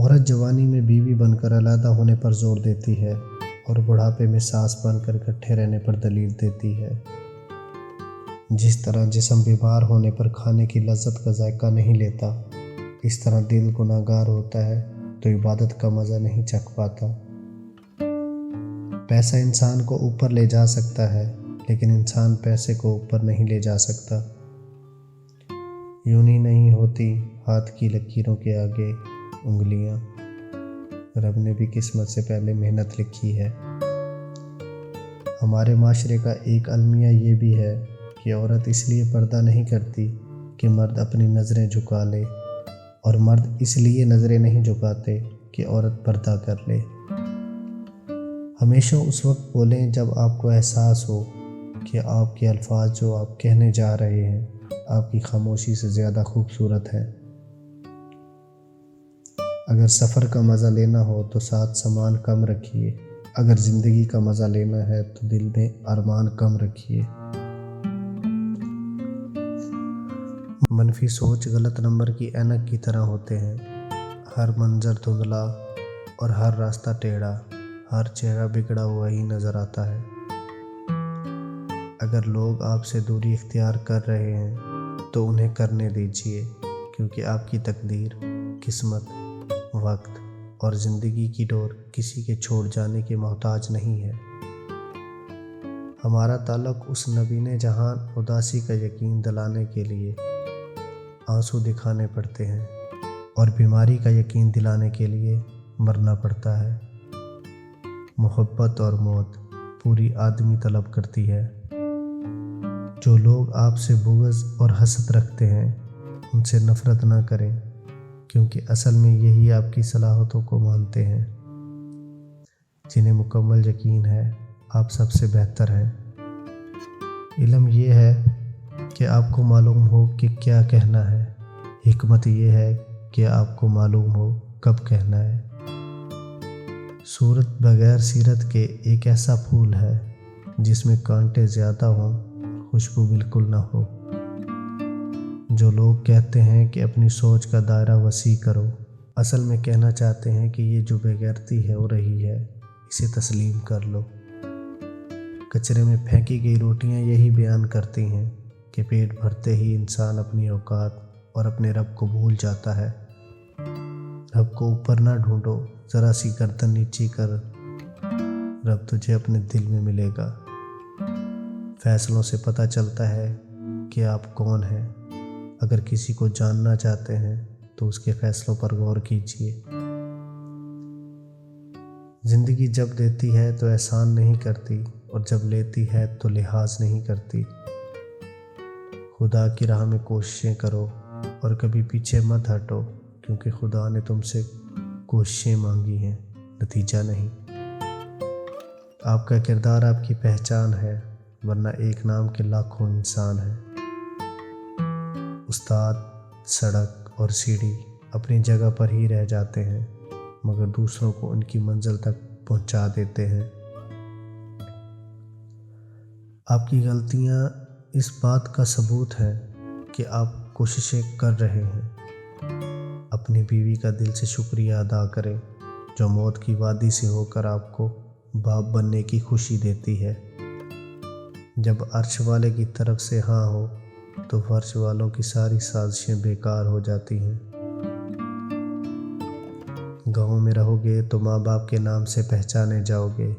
عورت جوانی میں بیوی بن کر علیحدہ ہونے پر زور دیتی ہے اور بڑھاپے میں ساس بن کر اکٹھے رہنے پر دلیل دیتی ہے۔ جس طرح جسم بیمار ہونے پر کھانے کی لذت کا ذائقہ نہیں لیتا، اس طرح دل گناہگار ہوتا ہے تو عبادت کا مزہ نہیں چکھ پاتا۔ پیسہ انسان کو اوپر لے جا سکتا ہے، لیکن انسان پیسے کو اوپر نہیں لے جا سکتا۔ یونی نہیں ہوتی ہاتھ کی لکیروں کے آگے انگلیاں، رب نے بھی قسمت سے پہلے محنت لکھی ہے۔ ہمارے معاشرے کا ایک المیہ یہ بھی ہے کہ عورت اس لیے پردہ نہیں کرتی کہ مرد اپنی نظریں جھکا لے، اور مرد اس لیے نظریں نہیں جھکاتے کہ عورت پردہ کر لے۔ ہمیشہ اس وقت بولیں جب آپ کو احساس ہو کہ آپ کے الفاظ جو آپ کہنے جا رہے ہیں آپ کی خاموشی سے زیادہ خوبصورت ہے۔ اگر سفر کا مزہ لینا ہو تو ساتھ سامان کم رکھیے، اگر زندگی کا مزہ لینا ہے تو دل میں ارمان کم رکھیے۔ منفی سوچ غلط نمبر کی اینک کی طرح ہوتے ہیں، ہر منظر دھندلا اور ہر راستہ ٹیڑھا، ہر چہرہ بگڑا ہوا ہی نظر آتا ہے۔ اگر لوگ آپ سے دوری اختیار کر رہے ہیں تو انہیں کرنے دیجیے، کیونکہ آپ کی تقدیر، قسمت، وقت اور زندگی کی ڈور کسی کے چھوڑ جانے کے محتاج نہیں ہے۔ ہمارا تعلق اس نبیٍ جہان اداسی کا یقین دلانے کے لیے آنسو دکھانے پڑتے ہیں، اور بیماری کا یقین دلانے کے لیے مرنا پڑتا ہے۔ محبت اور موت پوری آدمی طلب کرتی ہے۔ جو لوگ آپ سے بغض اور حسد رکھتے ہیں ان سے نفرت نہ کریں، کیونکہ اصل میں یہی آپ کی صلاحیتوں کو مانتے ہیں۔ جنہیں مکمل یقین ہے آپ سب سے بہتر ہیں۔ علم یہ ہے کہ آپ کو معلوم ہو کہ کیا کہنا ہے، حکمت یہ ہے کہ آپ کو معلوم ہو کب کہنا ہے۔ صورت بغیر سیرت کے ایک ایسا پھول ہے جس میں کانٹے زیادہ ہوں، خوشبو بالکل نہ ہو۔ جو لوگ کہتے ہیں کہ اپنی سوچ کا دائرہ وسیع کرو، اصل میں کہنا چاہتے ہیں کہ یہ جو بے غیرتی ہو رہی ہے اسے تسلیم کر لو۔ کچرے میں پھینکی گئی روٹیاں یہی بیان کرتی ہیں کہ پیٹ بھرتے ہی انسان اپنی اوقات اور اپنے رب کو بھول جاتا ہے۔ رب کو اوپر نہ ڈھونڈو، ذرا سی گردن نیچی کر، رب تجھے اپنے دل میں ملے گا۔ فیصلوں سے پتہ چلتا ہے کہ آپ کون ہیں۔ اگر کسی کو جاننا چاہتے ہیں تو اس کے فیصلوں پر غور کیجیے۔ زندگی جب دیتی ہے تو احسان نہیں کرتی، اور جب لیتی ہے تو لحاظ نہیں کرتی۔ خدا کی راہ میں کوششیں کرو اور کبھی پیچھے مت ہٹو، کیونکہ خدا نے تم سے کوششیں مانگی ہیں، نتیجہ نہیں۔ آپ کا کردار آپ کی پہچان ہے، ورنہ ایک نام کے لاکھوں انسان ہیں۔ استاد، سڑک اور سیڑھی اپنی جگہ پر ہی رہ جاتے ہیں، مگر دوسروں کو ان کی منزل تک پہنچا دیتے ہیں۔ آپ کی غلطیاں اس بات کا ثبوت ہیں کہ آپ کوششیں کر رہے ہیں۔ اپنی بیوی کا دل سے شکریہ ادا کریں، جو موت کی وادی سے ہو کر آپ کو باپ بننے کی خوشی دیتی ہے۔ جب عرش والے کی طرف سے ہاں ہو تو فرش والوں کی ساری سازشیں بیکار ہو جاتی ہیں۔ گاؤں میں رہو گے تو ماں باپ کے نام سے پہچانے جاؤ گے،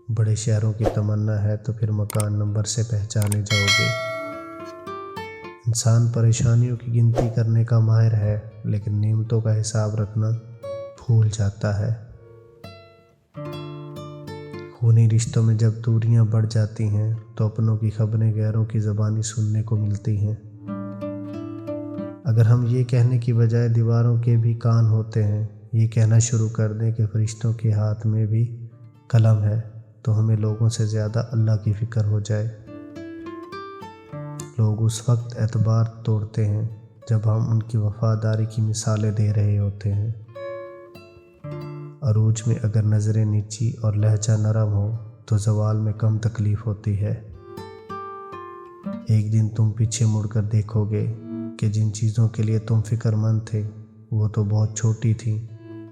بڑے شہروں کی تمنا ہے تو پھر مکان نمبر سے پہچانے جاؤ گے۔ انسان پریشانیوں کی گنتی کرنے کا ماہر ہے، لیکن نعمتوں کا حساب رکھنا بھول جاتا ہے۔ خونی رشتوں میں جب دوریاں بڑھ جاتی ہیں تو اپنوں کی خبریں غیروں کی زبانی سننے کو ملتی ہیں۔ اگر ہم یہ کہنے کی بجائے دیواروں کے بھی کان ہوتے ہیں، یہ کہنا شروع کر دیں کہ فرشتوں کے ہاتھ میں بھی قلم ہے، تو ہمیں لوگوں سے زیادہ اللہ کی فکر ہو جائے۔ لوگ اس وقت اعتبار توڑتے ہیں جب ہم ان کی وفاداری کی مثالیں دے رہے ہوتے ہیں۔ عروج میں اگر نظریں نیچی اور لہجہ نرم ہو تو زوال میں کم تکلیف ہوتی ہے۔ ایک دن تم پیچھے مڑ کر دیکھو گے کہ جن چیزوں کے لیے تم فکر مند تھے وہ تو بہت چھوٹی تھیں،